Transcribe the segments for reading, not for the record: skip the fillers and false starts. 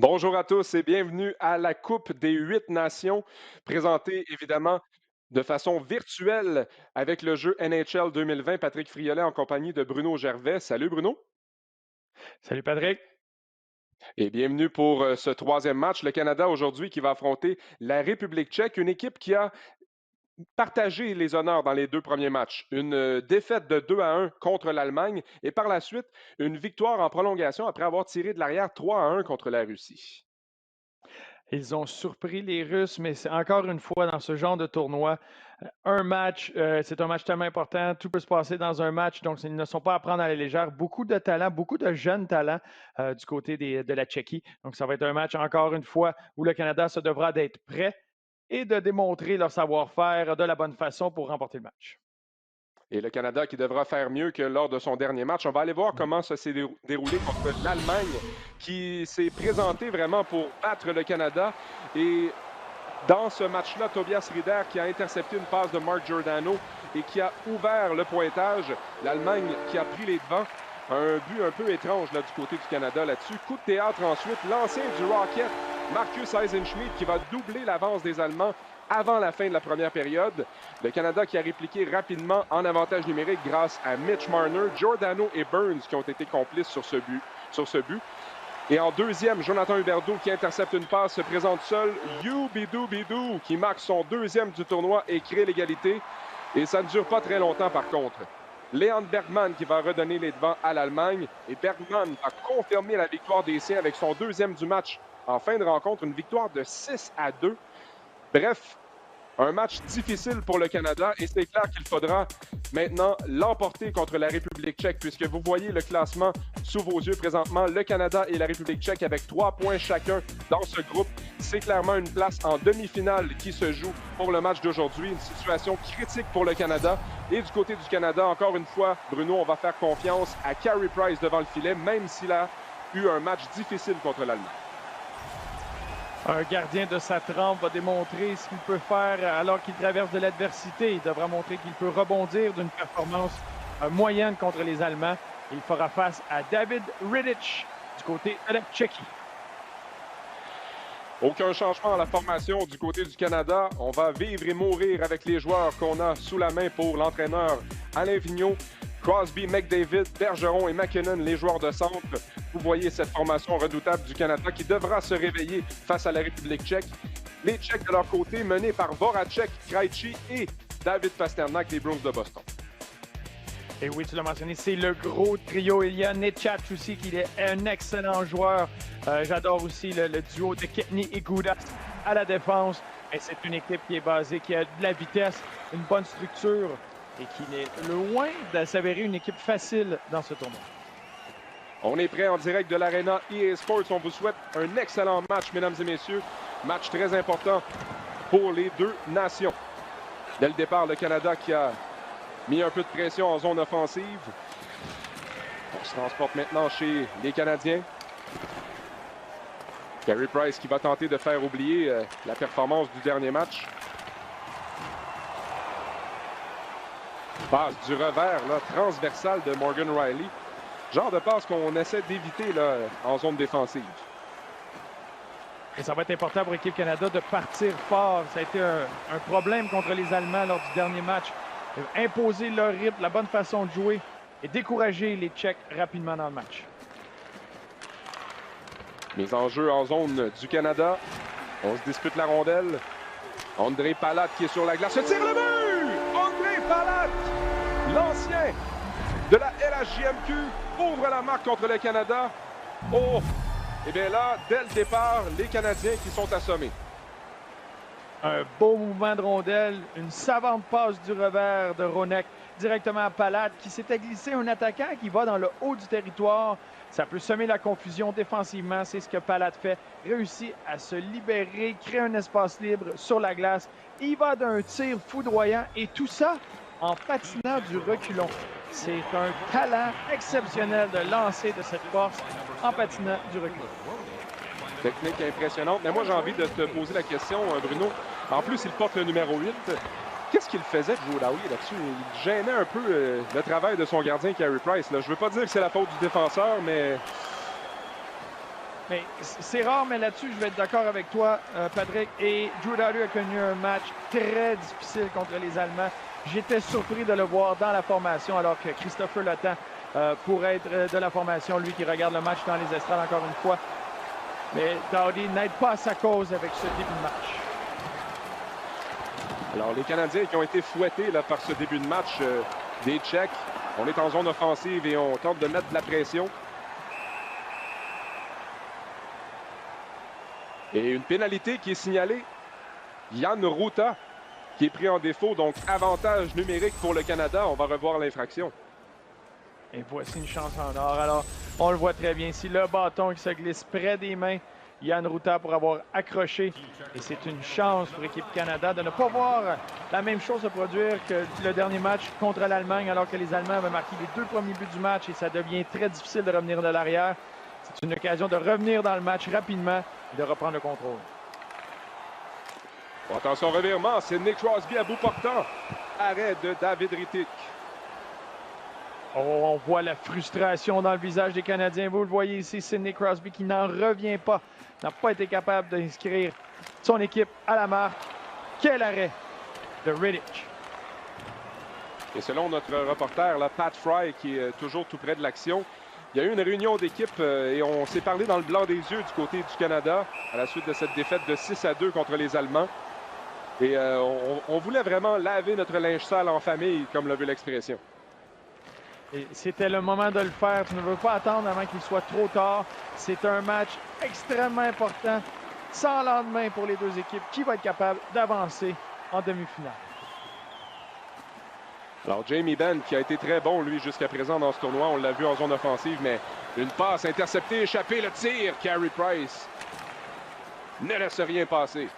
Bonjour à tous et bienvenue à la Coupe des 8 nations, présentée évidemment de façon virtuelle avec le jeu NHL 2020. Patrick Friolet en compagnie de Bruno Gervais. Salut Bruno. Salut Patrick. Et bienvenue pour ce troisième match. Le Canada aujourd'hui qui va affronter la République tchèque, une équipe qui a partagé les honneurs dans les deux premiers matchs. Une défaite de 2-1 contre l'Allemagne et par la suite une victoire en prolongation après avoir tiré de l'arrière 3-1 contre la Russie. Ils ont surpris les Russes, mais c'est encore une fois dans ce genre de tournoi, un match, c'est un match tellement important, tout peut se passer dans un match, donc ils ne sont pas à prendre à la légère. Beaucoup de talents, beaucoup de jeunes talents du côté de la Tchéquie. Donc ça va être un match encore une fois où le Canada se devra d'être prêt et de démontrer leur savoir-faire de la bonne façon pour remporter le match. Et le Canada qui devra faire mieux que lors de son dernier match. On va aller voir comment ça s'est déroulé contre l'Allemagne qui s'est présentée vraiment pour battre le Canada. Et dans ce match-là, Tobias Rieder qui a intercepté une passe de Mark Giordano et qui a ouvert le pointage. L'Allemagne qui a pris les devants. Un but un peu étrange là, du côté du Canada là-dessus. Coup de théâtre ensuite. L'ancien du Rocket, Marcus Eisenschmidt, qui va doubler l'avance des Allemands avant la fin de la première période. Le Canada qui a répliqué rapidement en avantage numérique grâce à Mitch Marner, Giordano et Burns qui ont été complices sur ce but. Et en deuxième, Jonathan Huberdeau qui intercepte une passe, se présente seul. You Bidou Bidou qui marque son deuxième du tournoi et crée l'égalité. Et ça ne dure pas très longtemps par contre. Leon Bergman qui va redonner les devants à l'Allemagne. Et Bergman va confirmer la victoire des siens avec son deuxième du match en fin de rencontre. Une victoire de 6-2. Bref, un match difficile pour le Canada et c'est clair qu'il faudra maintenant l'emporter contre la République tchèque puisque vous voyez le classement sous vos yeux présentement. Le Canada et la République tchèque avec 3 points chacun dans ce groupe. C'est clairement une place en demi-finale qui se joue pour le match d'aujourd'hui. Une situation critique pour le Canada. Et du côté du Canada, encore une fois, Bruno, on va faire confiance à Carey Price devant le filet, même s'il a eu un match difficile contre l'Allemagne. Un gardien de sa trempe va démontrer ce qu'il peut faire alors qu'il traverse de l'adversité. Il devra montrer qu'il peut rebondir d'une performance moyenne contre les Allemands. Il fera face à David Rittich du côté de la Tchéquie. Aucun changement à la formation du côté du Canada. On va vivre et mourir avec les joueurs qu'on a sous la main pour l'entraîneur Alain Vigneault. Crosby, McDavid, Bergeron et McKinnon, les joueurs de centre. Vous voyez cette formation redoutable du Canada qui devra se réveiller face à la République tchèque. Les Tchèques de leur côté, menés par Voracek, Krejci et David Pasternak, les Bruins de Boston. Et oui, tu l'as mentionné, c'est le gros trio. Il y a Nechat aussi, qui est un excellent joueur. J'adore aussi le duo de Ketny et Goudas à la défense. Et c'est une équipe qui est basée, qui a de la vitesse, une bonne structure et qui est loin de s'avérer une équipe facile dans ce tournoi. On est prêt en direct de l'Arena EA Sports. On vous souhaite un excellent match, mesdames et messieurs. Match très important pour les deux nations. Dès le départ, le Canada qui a mis un peu de pression en zone offensive. On se transporte maintenant chez les Canadiens. Carey Price qui va tenter de faire oublier la performance du dernier match. Passe du revers là, transversal de Morgan Riley. Genre de passe qu'on essaie d'éviter là, en zone défensive. Et ça va être important pour l'équipe Canada de partir fort. Ça a été un problème contre les Allemands lors du dernier match. Imposer leur rythme, la bonne façon de jouer et décourager les Tchèques rapidement dans le match. Mise en jeu en zone du Canada. On se dispute la rondelle. André Palat qui est sur la glace. Se tire le but! André Palat, l'ancien de la LHJMQ, ouvre la marque contre le Canada. Oh! Et bien là, dès le départ, les Canadiens qui sont assommés. Un beau mouvement de rondelle, une savante passe du revers de Ronek directement à Palat qui s'était glissé un attaquant qui va dans le haut du territoire. Ça peut semer la confusion défensivement. C'est ce que Palat fait. Réussit à se libérer, crée un espace libre sur la glace. Il va d'un tir foudroyant et tout ça en patinant du reculon. C'est un talent exceptionnel de lancer de cette force en patinant du reculon. Technique impressionnante. Mais moi, j'ai envie de te poser la question, Bruno. En plus, il porte le numéro 8. Qu'est-ce qu'il faisait de Joe Lowry là-dessus? Il gênait un peu le travail de son gardien, Carey Price. Là. Je ne veux pas dire que c'est la faute du défenseur, mais Mais c'est rare, mais là-dessus, je vais être d'accord avec toi, Patrick. Et Drew Doughty a connu un match très difficile contre les Allemands. J'étais surpris de le voir dans la formation, alors que Christopher Letang pourrait être de la formation, lui qui regarde le match dans les estrades encore une fois. Mais Doughty n'aide pas à sa cause avec ce début de match. Alors, les Canadiens qui ont été fouettés là, par ce début de match des Tchèques. On est en zone offensive et on tente de mettre de la pression. Et une pénalité qui est signalée. Jan Rutta qui est pris en défaut. Donc, avantage numérique pour le Canada. On va revoir l'infraction. Et voici une chance en or. Alors, on le voit très bien ici. Le bâton qui se glisse près des mains. Jan Rutta pour avoir accroché. Et c'est une chance pour l'équipe Canada de ne pas voir la même chose se produire que le dernier match contre l'Allemagne, alors que les Allemands avaient marqué les 2 premiers buts du match et ça devient très difficile de revenir de l'arrière. C'est une occasion de revenir dans le match rapidement et de reprendre le contrôle. Bon, attention, revirement. C'est Nick Crosby à bout portant. Arrêt de David Rittick. Oh, on voit la frustration dans le visage des Canadiens. Vous le voyez ici, Sidney Crosby qui n'en revient pas, n'a pas été capable d'inscrire son équipe à la marque. Quel arrêt de Rittick. Et selon notre reporter, là, Pat Fry, qui est toujours tout près de l'action, il y a eu une réunion d'équipe et on s'est parlé dans le blanc des yeux du côté du Canada à la suite de cette défaite de 6-2 contre les Allemands. Et on voulait vraiment laver notre linge sale en famille, comme l'a vu l'expression. Et c'était le moment de le faire. Tu ne veux pas attendre avant qu'il soit trop tard. C'est un match extrêmement important, sans lendemain pour les deux équipes. Qui va être capable d'avancer en demi-finale? Alors, Jamie Benn, qui a été très bon, lui, jusqu'à présent dans ce tournoi. On l'a vu en zone offensive, mais une passe interceptée, échappée, le tir. Carey Price ne laisse rien passer.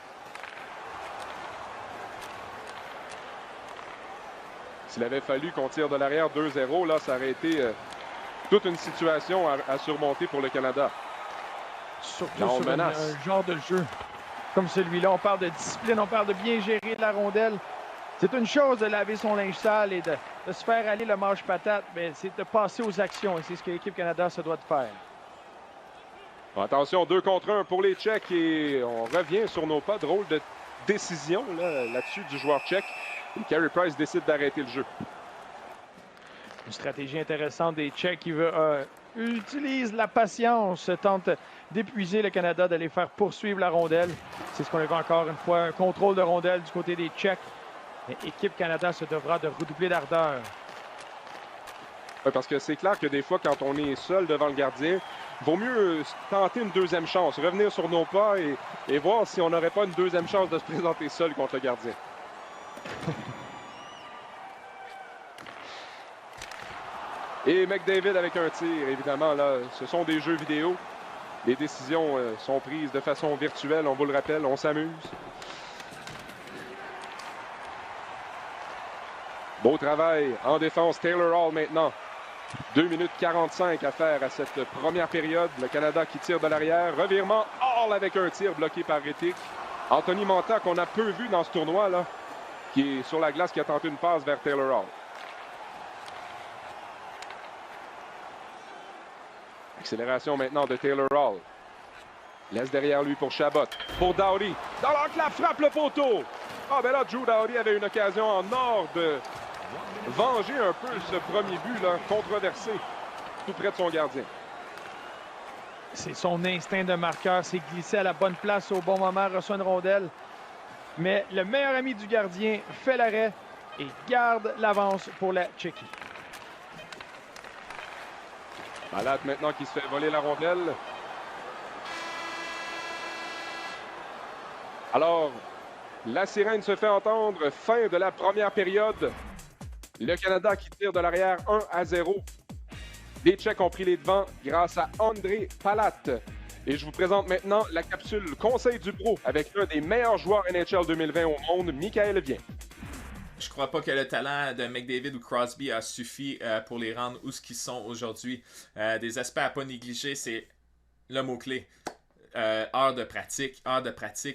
S'il avait fallu qu'on tire de l'arrière 2-0, là, ça aurait été toute une situation à surmonter pour le Canada. Surtout sur un genre de jeu comme celui-là. On parle de discipline, on parle de bien gérer la rondelle. C'est une chose de laver son linge sale et de se faire aller le manche-patate, mais c'est de passer aux actions. Et c'est ce que l'équipe Canada se doit de faire. Bon, attention, 2 contre 1 pour les Tchèques et on revient sur nos pas. Drôle de décision là-dessus du joueur tchèque. Et Carey Price décide d'arrêter le jeu. Une stratégie intéressante des Tchèques qui utilise la patience, tente d'épuiser le Canada, de les faire poursuivre la rondelle. C'est ce qu'on a vu encore une fois, un contrôle de rondelle du côté des Tchèques. Mais l'équipe Canada se devra de redoubler d'ardeur. Oui, parce que c'est clair que des fois, quand on est seul devant le gardien, il vaut mieux tenter une deuxième chance, revenir sur nos pas et voir si on n'aurait pas une deuxième chance de se présenter seul contre le gardien. Et McDavid avec un tir, évidemment, là, ce sont des jeux vidéo. Les décisions sont prises de façon virtuelle, on vous le rappelle, on s'amuse. Beau travail en défense, Taylor Hall maintenant. 2 minutes 45 à faire à cette première période. Le Canada qui tire de l'arrière. Revirement, Hall avec un tir bloqué par Rittick. Anthony Mantha, qu'on a peu vu dans ce tournoi, là, qui est sur la glace, qui a tenté une passe vers Taylor Hall. Accélération maintenant de Taylor Hall. Laisse derrière lui pour Chabot. Pour Doughty. Dans l'enclave, frappe le poteau. Ah, ben là, Drew Doughty avait une occasion en or de venger un peu ce premier but là, controversé tout près de son gardien. C'est son instinct de marqueur. C'est glissé à la bonne place au bon moment, reçoit une rondelle. Mais le meilleur ami du gardien fait l'arrêt et garde l'avance pour la Tchéquie. Palat maintenant qui se fait voler la rondelle. Alors, la sirène se fait entendre. Fin de la première période. Le Canada qui tire de l'arrière 1-0. Les Tchèques ont pris les devants grâce à André Palat. Et je vous présente maintenant la capsule Conseil du Pro avec l'un des meilleurs joueurs NHL 2020 au monde, Michael Vien. Je crois pas que le talent de McDavid ou Crosby a suffi pour les rendre où ce qu'ils sont aujourd'hui. Des aspects à pas négliger, c'est le mot-clé. Heure de pratique.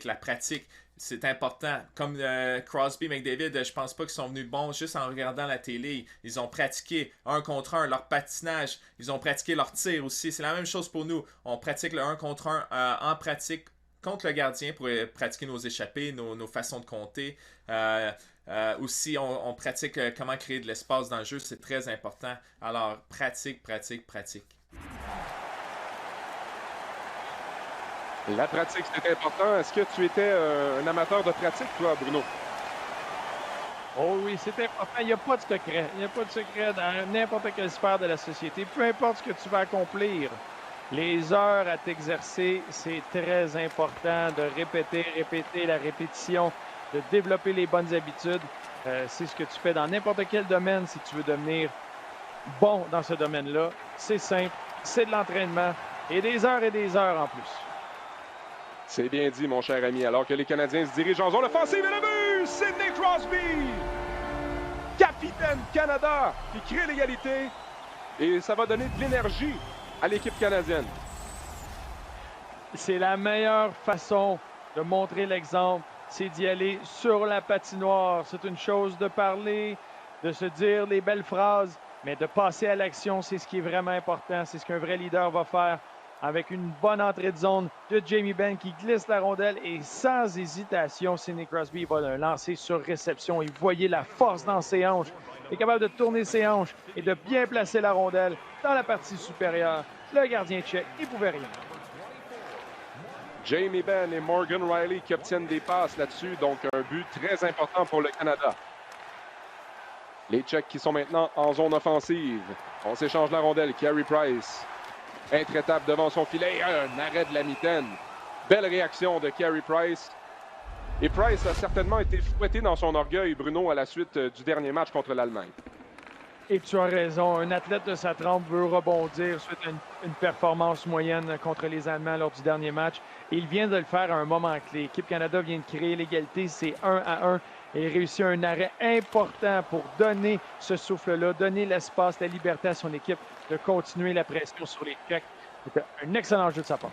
La pratique c'est important. Comme Crosby, McDavid, je pense pas qu'ils sont venus bons juste en regardant la télé. Ils ont pratiqué 1 contre 1, leur patinage. Ils ont pratiqué leur tir aussi. C'est la même chose pour nous. On pratique le 1 contre 1 en pratique contre le gardien pour pratiquer nos échappées, nos façons de compter. Aussi, on pratique comment créer de l'espace dans le jeu. C'est très important. Alors, pratique. La pratique, c'est important. Est-ce que tu étais un amateur de pratique, toi, Bruno? Oh oui, c'est important. Il n'y a pas de secret. Il n'y a pas de secret dans n'importe quelle sphère de la société. Peu importe ce que tu vas accomplir, les heures à t'exercer, c'est très important de répéter la répétition, de développer les bonnes habitudes. C'est ce que tu fais dans n'importe quel domaine si tu veux devenir bon dans ce domaine-là. C'est simple, c'est de l'entraînement et des heures en plus. C'est bien dit, mon cher ami. Alors que les Canadiens se dirigent en zone offensive et le but! Sidney Crosby! Capitaine Canada qui crée l'égalité. Et ça va donner de l'énergie à l'équipe canadienne. C'est la meilleure façon de montrer l'exemple, c'est d'y aller sur la patinoire. C'est une chose de parler, de se dire les belles phrases, mais de passer à l'action, c'est ce qui est vraiment important. C'est ce qu'un vrai leader va faire avec une bonne entrée de zone de Jamie Benn qui glisse la rondelle et sans hésitation, Sidney Crosby va le lancer sur réception. Et vous voyez la force dans ses hanches. Il est capable de tourner ses hanches et de bien placer la rondelle dans la partie supérieure. Le gardien tchèque n'y pouvait rien. Jamie Benn et Morgan Riley qui obtiennent des passes là-dessus, donc un but très important pour le Canada. Les Tchèques qui sont maintenant en zone offensive. On s'échange la rondelle. Carey Price, intraitable devant son filet. Un arrêt de la mitaine. Belle réaction de Carey Price. Et Price a certainement été fouetté dans son orgueil, Bruno, à la suite du dernier match contre l'Allemagne. Et tu as raison, un athlète de sa trempe veut rebondir suite à une performance moyenne contre les Allemands lors du dernier match. Et il vient de le faire à un moment clé. L'équipe Canada vient de créer l'égalité, c'est 1-1. Et il réussit un arrêt important pour donner ce souffle-là, donner l'espace, la liberté à son équipe de continuer la pression sur les Tchèques. C'était un excellent jeu de sa part.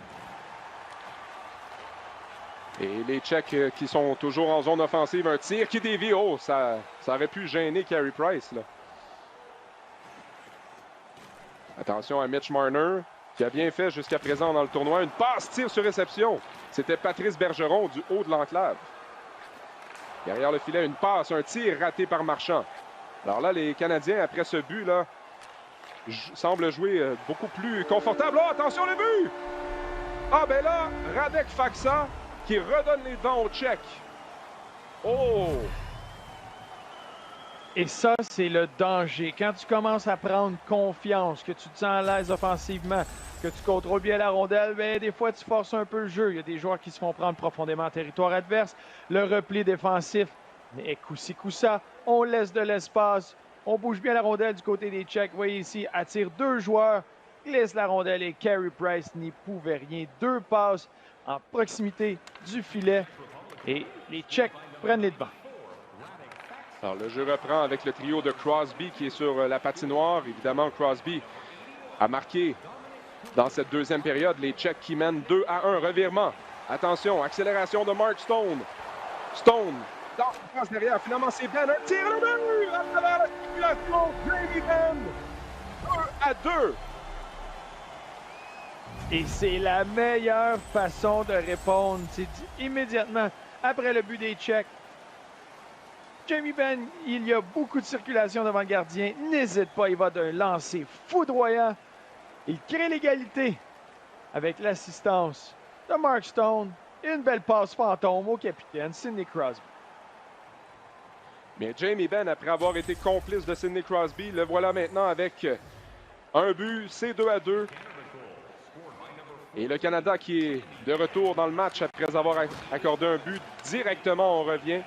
Et les Tchèques qui sont toujours en zone offensive, un tir qui dévie. Oh, ça aurait pu gêner Carey Price, là. Attention à Mitch Marner, qui a bien fait jusqu'à présent dans le tournoi. Une passe, tir sur réception. C'était Patrice Bergeron du haut de l'enclave. Derrière le filet, une passe, un tir raté par Marchand. Alors là, les Canadiens, après ce but-là, semblent jouer beaucoup plus confortable. Oh, attention, le but! Ah, ben là, Radek Faksa qui redonne les dents aux Tchèques. Oh! Et ça, c'est le danger. Quand tu commences à prendre confiance, que tu te sens à l'aise offensivement, que tu contrôles bien la rondelle, bien, des fois, tu forces un peu le jeu. Il y a des joueurs qui se font prendre profondément en territoire adverse. Le repli défensif, mais coup-ci, coup-ça, on laisse de l'espace. On bouge bien la rondelle du côté des Tchèques. Vous voyez ici, attire 2 joueurs, glisse la rondelle et Carey Price n'y pouvait rien. 2 passes en proximité du filet et les Tchèques prennent les devants. Alors, le jeu reprend avec le trio de Crosby qui est sur la patinoire. Évidemment, Crosby a marqué dans cette deuxième période. Les Tchèques qui mènent 2-1. Revirement. Attention, accélération de Mark Stone. Stone, dans la passe derrière. Finalement, c'est Ben. Un tir le but à travers la circulation. Jamie Benn. 2-2. Et c'est la meilleure façon de répondre. C'est immédiatement après le but des Tchèques. Jamie Benn, il y a beaucoup de circulation devant le gardien. N'hésite pas, il va d'un lancer foudroyant. Il crée l'égalité avec l'assistance de Mark Stone. Une belle passe fantôme au capitaine Sidney Crosby. Mais Jamie Benn, après avoir été complice de Sidney Crosby, le voilà maintenant avec un but, c'est 2-2. Et le Canada qui est de retour dans le match après avoir accordé un but directement, on revient.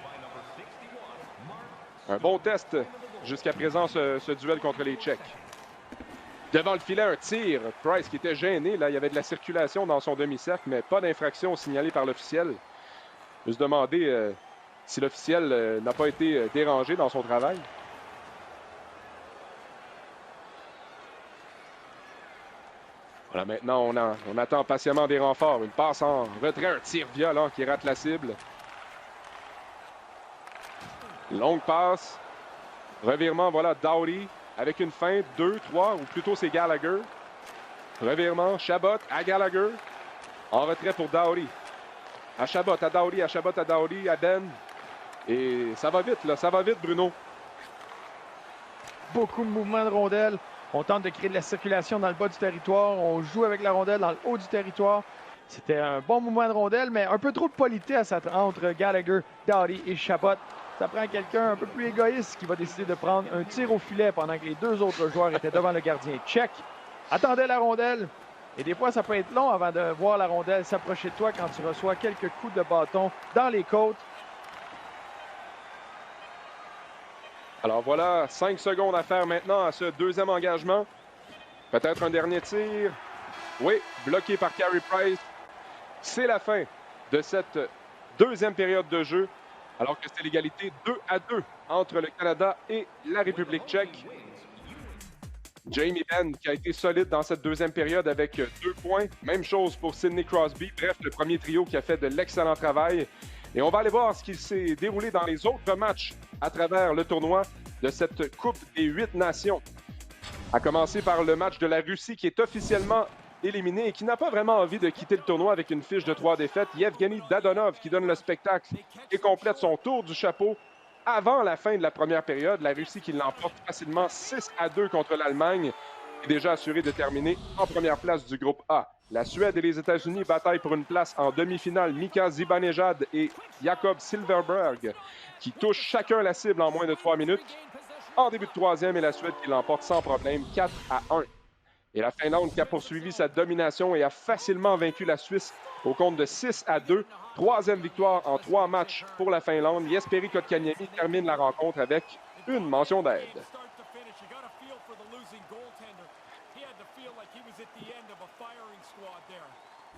Un bon test jusqu'à présent, ce duel contre les Tchèques. Devant le filet, un tir. Price qui était gêné. Là, il y avait de la circulation dans son demi-cercle, mais pas d'infraction signalée par l'officiel. Je me suis demandé si l'officiel n'a pas été dérangé dans son travail. Voilà, maintenant, on attend patiemment des renforts. Une passe en retrait, un tir violent qui rate la cible. Longue passe. Revirement, voilà, Doughty avec une feinte. 2, 3, ou plutôt c'est Gallagher. Revirement, Chabot à Gallagher. En retrait pour Doughty. À Chabot, à Doughty, à Chabot, à Doughty, à Ben. Et ça va vite, là. Ça va vite, Bruno. Beaucoup de mouvements de rondelles. On tente de créer de la circulation dans le bas du territoire. On joue avec la rondelle dans le haut du territoire. C'était un bon mouvement de rondelle, mais un peu trop de politesse entre Gallagher, Doughty et Chabot. Ça prend quelqu'un un peu plus égoïste qui va décider de prendre un tir au filet pendant que les deux autres joueurs étaient devant le gardien tchèque. Attendait la rondelle. Et des fois, ça peut être long avant de voir la rondelle s'approcher de toi quand tu reçois quelques coups de bâton dans les côtes. Alors voilà, 5 secondes à faire maintenant à ce deuxième engagement. Peut-être un dernier tir. Oui, bloqué par Carey Price. C'est la fin de cette deuxième période de jeu, alors que c'est l'égalité 2-2 entre le Canada et la République tchèque. Jamie Benn qui a été solide dans cette deuxième période avec 2 points. Même chose pour Sidney Crosby. Bref, le premier trio qui a fait de l'excellent travail. Et on va aller voir ce qui s'est déroulé dans les autres matchs à travers le tournoi de cette Coupe des 8 Nations. À commencer par le match de la Russie qui est officiellement éliminé et qui n'a pas vraiment envie de quitter le tournoi avec une fiche de 3 défaites. Yevgeny Dadonov qui donne le spectacle et complète son tour du chapeau avant la fin de la première période. La Russie qui l'emporte facilement 6-2 contre l'Allemagne est déjà assurée de terminer en première place du groupe A. La Suède et les États-Unis bataillent pour une place en demi-finale. Mika Zibanejad et Jakob Silverberg qui touchent chacun la cible en moins de 3 minutes. En début de troisième, et la Suède qui l'emporte sans problème 4-1. Et la Finlande qui a poursuivi sa domination et a facilement vaincu la Suisse au compte de 6-2. Troisième victoire en 3 matchs pour la Finlande. Jesperi Kotkaniemi termine la rencontre avec une mention d'aide.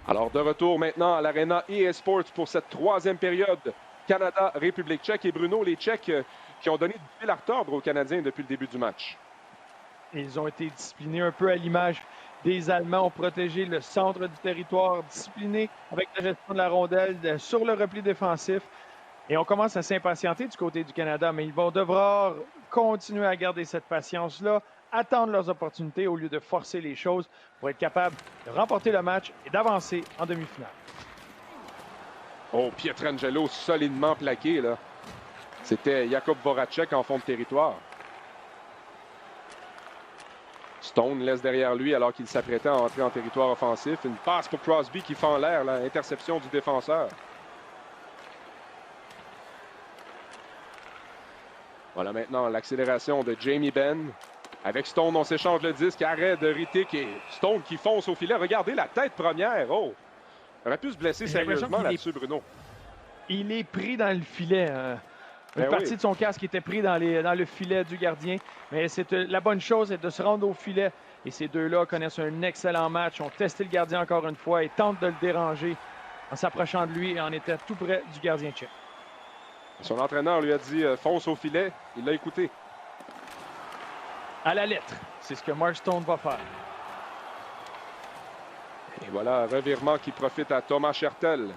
Alors de retour maintenant à l'Arena EA Sports pour cette troisième période. Canada, République tchèque et Bruno, les Tchèques qui ont donné du fil à retordre aux Canadiens depuis le début du match. Ils ont été disciplinés un peu à l'image des Allemands, ont protégé le centre du territoire, disciplinés avec la gestion de la rondelle sur le repli défensif. Et on commence à s'impatienter du côté du Canada, mais ils vont devoir continuer à garder cette patience-là, attendre leurs opportunités au lieu de forcer les choses pour être capable de remporter le match et d'avancer en demi-finale. Oh, Pietrangelo solidement plaqué, là. C'était Jakub Voracek en fond de territoire. Stone laisse derrière lui alors qu'il s'apprêtait à entrer en territoire offensif. Une passe pour Crosby qui fend l'air, l'interception du défenseur. Voilà maintenant l'accélération de Jamie Benn. Avec Stone, on s'échange le disque. Arrêt de Rittick et Stone qui fonce au filet. Regardez la tête première. Oh! Il aurait pu se blesser sérieusement là-dessus, Bruno. Il est pris dans le filet. Une partie de son casque était pris dans le filet du gardien. Mais la bonne chose est de se rendre au filet. Et ces deux-là connaissent un excellent match. Ont testé le gardien encore une fois et tentent de le déranger en s'approchant de lui et en étant tout près du gardien tchèque. Son entraîneur lui a dit fonce au filet. Il l'a écouté. À la lettre. C'est ce que Mark Stone va faire. Et voilà, revirement qui profite à Thomas Hertel.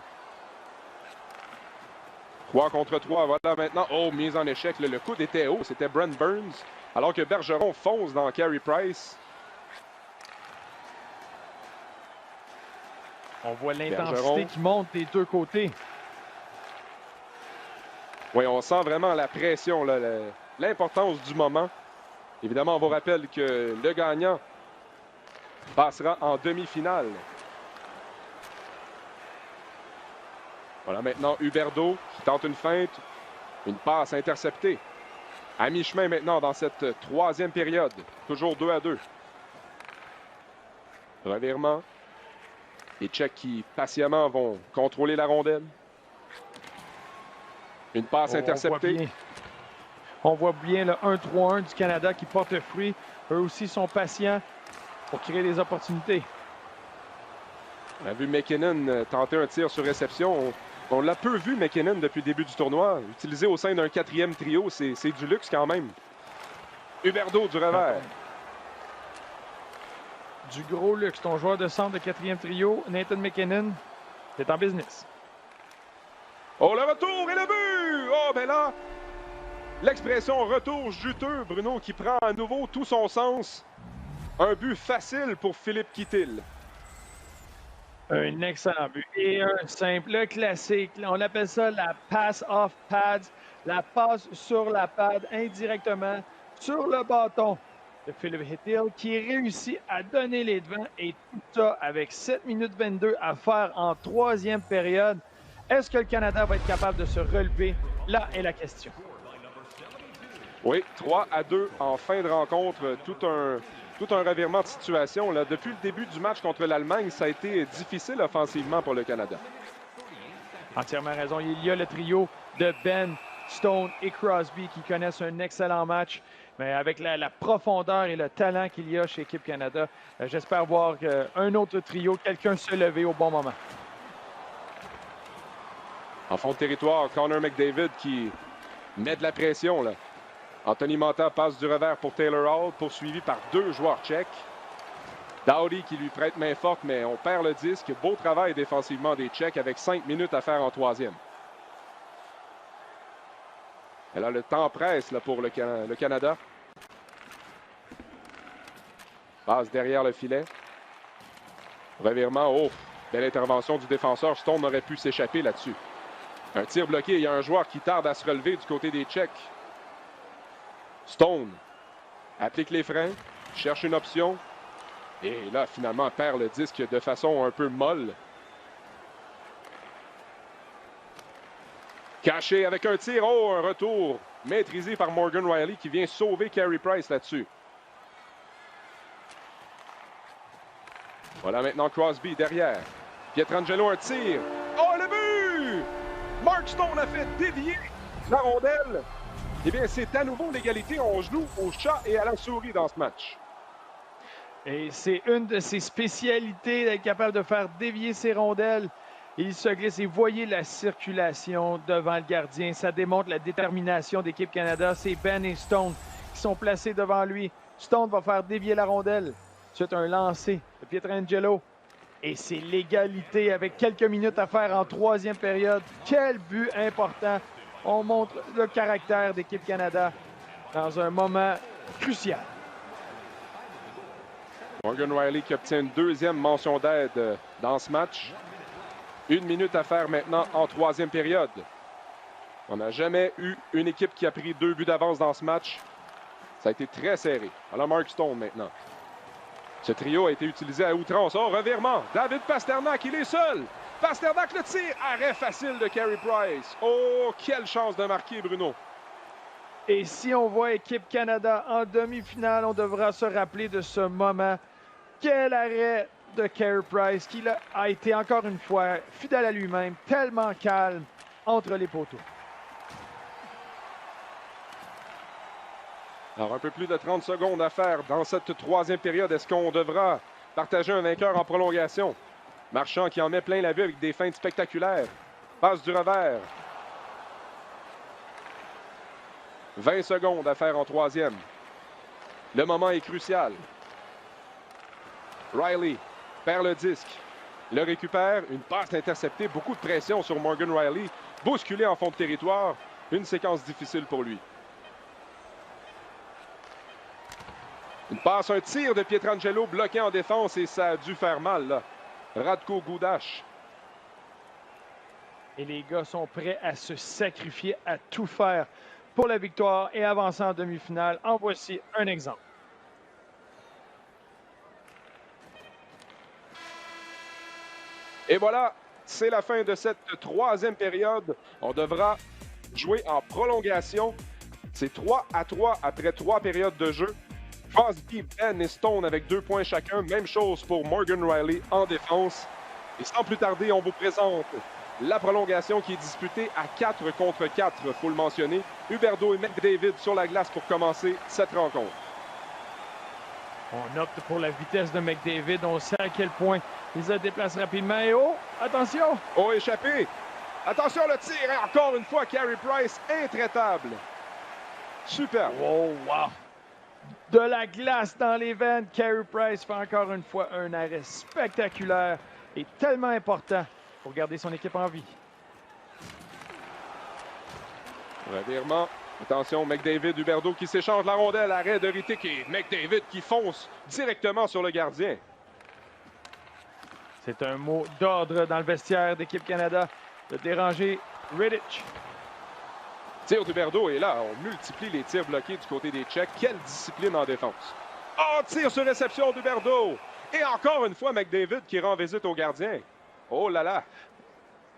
3 contre 3, voilà maintenant. Oh, mise en échec. Le coude était haut, c'était Brent Burns. Alors que Bergeron fonce dans Carey Price. On voit l'intensité qui monte des deux côtés. Oui, on sent vraiment la pression, l'importance du moment. Évidemment, on vous rappelle que le gagnant passera en demi-finale. Voilà maintenant Huberdeau qui tente une feinte. Une passe interceptée. À mi-chemin maintenant dans cette troisième période. Toujours 2-2. Revirement. Les Tchèques qui patiemment vont contrôler la rondelle. Une passe interceptée. On voit bien le 1-3-1 du Canada qui porte fruit. Eux aussi sont patients pour créer des opportunités. On a vu McKinnon tenter un tir sur réception. On l'a peu vu, McKinnon, depuis le début du tournoi. Utilisé au sein d'un 4e trio, c'est du luxe quand même. Huberdeau du revers. Du gros luxe. Ton joueur de centre de 4e trio, Nathan McKinnon, est en business. Oh, le retour et le but! Oh, ben là, L'expression retour juteux, Bruno, qui prend à nouveau tout son sens. Un but facile pour Philippe Kittil. Un excellent but. Et un simple classique. On appelle ça la pass off pads. La passe sur la pad indirectement sur le bâton de Philippe Kittil qui réussit à donner les devants et tout ça avec 7 minutes 22 à faire en troisième période. Est-ce que le Canada va être capable de se relever? Là est la question. Oui, 3-2 en fin de rencontre. Tout un revirement de situation. Là. Depuis le début du match contre l'Allemagne, ça a été difficile offensivement pour le Canada. Entièrement raison. Il y a le trio de Ben, Stone et Crosby qui connaissent un excellent match. Mais avec la profondeur et le talent qu'il y a chez Équipe Canada, j'espère voir un autre trio, quelqu'un se lever au bon moment. En fond de territoire, Connor McDavid qui met de la pression. Là. Anthony Mantha passe du revers pour Taylor Hall, poursuivi par deux joueurs tchèques. Doughty qui lui prête main forte, mais on perd le disque. Beau travail défensivement des Tchèques avec 5 minutes à faire en troisième. Et là, le temps presse là, pour le Canada. Passe derrière le filet. Revirement. Oh, belle intervention du défenseur. Stone aurait pu s'échapper là-dessus. Un tir bloqué. Il y a un joueur qui tarde à se relever du côté des Tchèques. Stone applique les freins, cherche une option. Et là, finalement, perd le disque de façon un peu molle. Caché avec un tir. Oh, un retour maîtrisé par Morgan Rielly qui vient sauver Carey Price là-dessus. Voilà maintenant Crosby derrière. Pietrangelo, un tir. Oh, le but! Mark Stone a fait dévier la rondelle. Eh bien, c'est à nouveau l'égalité. On joue au chat et à la souris dans ce match. Et c'est une de ses spécialités d'être capable de faire dévier ses rondelles. Il se glisse et voyez la circulation devant le gardien. Ça démontre la détermination d'Équipe Canada. C'est Ben et Stone qui sont placés devant lui. Stone va faire dévier la rondelle. C'est un lancer de Pietrangelo. Et c'est l'égalité avec quelques minutes à faire en troisième période. Quel but important. On montre le caractère d'Équipe Canada dans un moment crucial. Morgan Rielly qui obtient une deuxième mention d'aide dans ce match. 1 minute à faire maintenant en troisième période. On n'a jamais eu une équipe qui a pris 2 buts d'avance dans ce match. Ça a été très serré. Alors Mark Stone maintenant. Ce trio a été utilisé à outrance. Oh, revirement. David Pastrnak, il est seul. Pastrnak le tire. Arrêt facile de Carey Price. Oh, quelle chance de marquer, Bruno. Et si on voit Équipe Canada en demi-finale, on devra se rappeler de ce moment. Quel arrêt de Carey Price qui a été encore une fois fidèle à lui-même, tellement calme entre les poteaux. Alors, un peu plus de 30 secondes à faire dans cette troisième période. Est-ce qu'on devra partager un vainqueur en prolongation? Marchand qui en met plein la vue avec des feintes spectaculaires. Passe du revers. 20 secondes à faire en troisième. Le moment est crucial. Rielly perd le disque. Le récupère. Une passe interceptée. Beaucoup de pression sur Morgan Rielly. Bousculé en fond de territoire. Une séquence difficile pour lui. Une passe, un tir de Pietrangelo bloqué en défense et ça a dû faire mal, là. Radko Gudas. Et les gars sont prêts à se sacrifier, à tout faire pour la victoire et avancer en demi-finale. En voici un exemple. Et voilà, c'est la fin de cette troisième période. On devra jouer en prolongation. C'est 3-3 après 3 périodes de jeu. Crosby, Ben et Stone avec 2 points chacun. Même chose pour Morgan Rielly en défense. Et sans plus tarder, on vous présente la prolongation qui est disputée à 4 contre 4, il faut le mentionner. Huberdeau et McDavid sur la glace pour commencer cette rencontre. On opte pour la vitesse de McDavid. On sait à quel point il se déplace rapidement. Et oh, attention! Oh, échappé! Attention, le tir! Et encore une fois, Carey Price, intraitable. Super. Oh, wow! De la glace dans les veines. Carey Price fait encore une fois un arrêt spectaculaire et tellement important pour garder son équipe en vie. Revirement Attention, McDavid, Huberdeau qui s'échange la rondelle, arrêt de Rittich et McDavid qui fonce directement sur le gardien. C'est un mot d'ordre dans le vestiaire d'équipe Canada de déranger Rittich. Tir d'Huberdeau et là, on multiplie les tirs bloqués du côté des Tchèques. Quelle discipline en défense. Oh, tir sur réception d'Huberdeau. Et encore une fois, McDavid qui rend visite au gardien. Oh là là.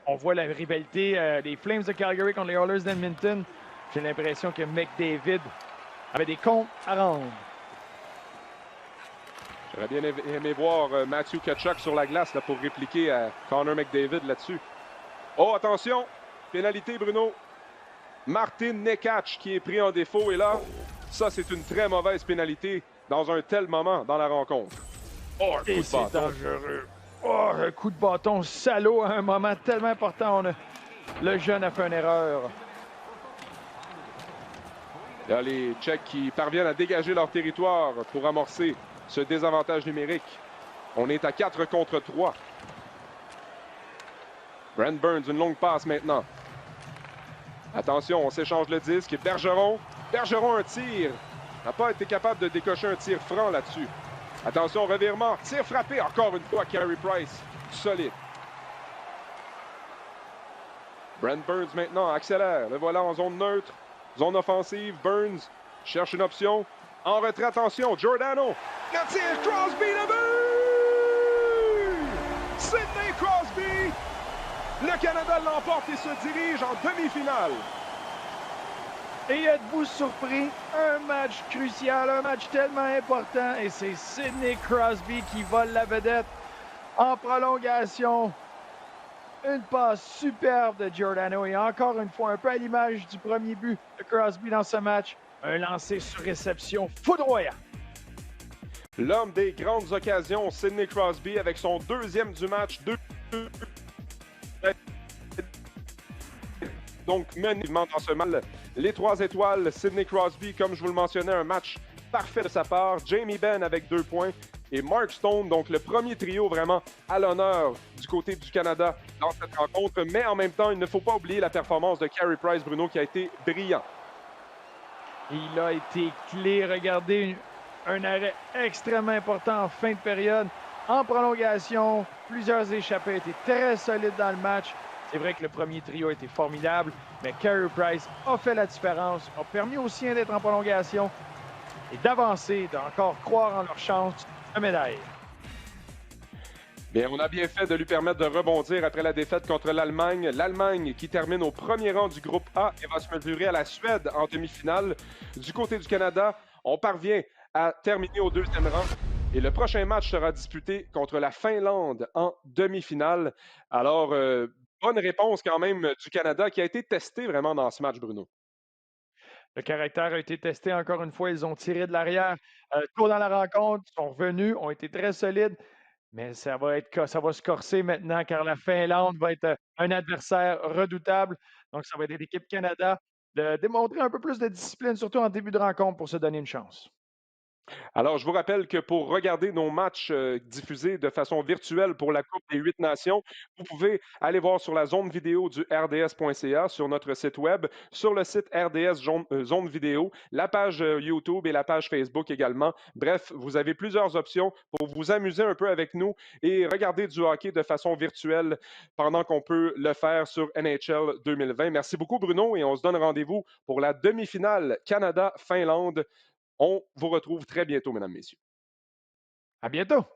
On voit la rivalité des Flames de Calgary contre les Oilers d'Edmonton. J'ai l'impression que McDavid avait des comptes à rendre. J'aurais bien aimé voir Matthew Tkachuk sur la glace là, pour répliquer à Connor McDavid là-dessus. Oh, attention! Pénalité, Bruno. Martin Necas qui est pris en défaut. Et là, ça, c'est une très mauvaise pénalité dans un tel moment dans la rencontre. Oh, un coup de c'est bâton. dangereux. Oh, un coup de bâton salaud à un moment tellement important. Le jeune a fait une erreur. Il y a les Tchèques qui parviennent à dégager leur territoire pour amorcer ce désavantage numérique. On est à 4 contre 3. Brent Burns, une longue passe maintenant. Attention, on s'échange le disque. Bergeron, un tir. N'a pas été capable de décocher un tir franc là-dessus. Attention, revirement, tir frappé. Encore une fois, Carey Price, solide. Brent Burns maintenant accélère. Le voilà en zone neutre. Zone offensive, Burns cherche une option. En retrait, attention, Giordano. Le tir, Crosby, le but! Sidney Crosby! Le Canada l'emporte et se dirige en demi-finale. Et êtes-vous surpris? Un match crucial, un match tellement important. Et c'est Sidney Crosby qui vole la vedette en prolongation. Une passe superbe de Giordano et encore une fois, un peu à l'image du premier but de Crosby dans ce match, un lancer sur réception foudroyant. L'homme des grandes occasions, Sidney Crosby, avec son deuxième du match. Donc, menivement dans ce match. Les 3 étoiles, Sidney Crosby, comme je vous le mentionnais, un match parfait de sa part. Jamie Benn avec 2 points. Et Mark Stone, donc le premier trio vraiment à l'honneur du côté du Canada dans cette rencontre. Mais en même temps, il ne faut pas oublier la performance de Carey Price, Bruno, qui a été brillant. Il a été clé. Regardez, un arrêt extrêmement important en fin de période. En prolongation, plusieurs échappées étaient très solides dans le match. C'est vrai que le premier trio a été formidable, mais Carey Price a fait la différence, a permis aux siens d'être en prolongation et d'avancer, d'encore croire en leur chance de médaille. Bien, on a bien fait de lui permettre de rebondir après la défaite contre l'Allemagne. L'Allemagne qui termine au premier rang du groupe A et va se mesurer à la Suède en demi-finale. Du côté du Canada, on parvient à terminer au deuxième rang. Et le prochain match sera disputé contre la Finlande en demi-finale. Alors, bonne réponse quand même du Canada qui a été testé vraiment dans ce match, Bruno. Le caractère a été testé encore une fois. Ils ont tiré de l'arrière tôt dans la rencontre, sont revenus, ont été très solides. Mais ça va se corser maintenant car la Finlande va être un adversaire redoutable. Donc, ça va être l'équipe Canada de démontrer un peu plus de discipline, surtout en début de rencontre, pour se donner une chance. Alors, je vous rappelle que pour regarder nos matchs diffusés de façon virtuelle pour la Coupe des 8 Nations, vous pouvez aller voir sur la zone vidéo du rds.ca, sur notre site web, sur le site RDS Zone Vidéo, la page YouTube et la page Facebook également. Bref, vous avez plusieurs options pour vous amuser un peu avec nous et regarder du hockey de façon virtuelle pendant qu'on peut le faire sur NHL 2020. Merci beaucoup, Bruno, et on se donne rendez-vous pour la demi-finale Canada-Finlande. On vous retrouve très bientôt, mesdames, messieurs. À bientôt!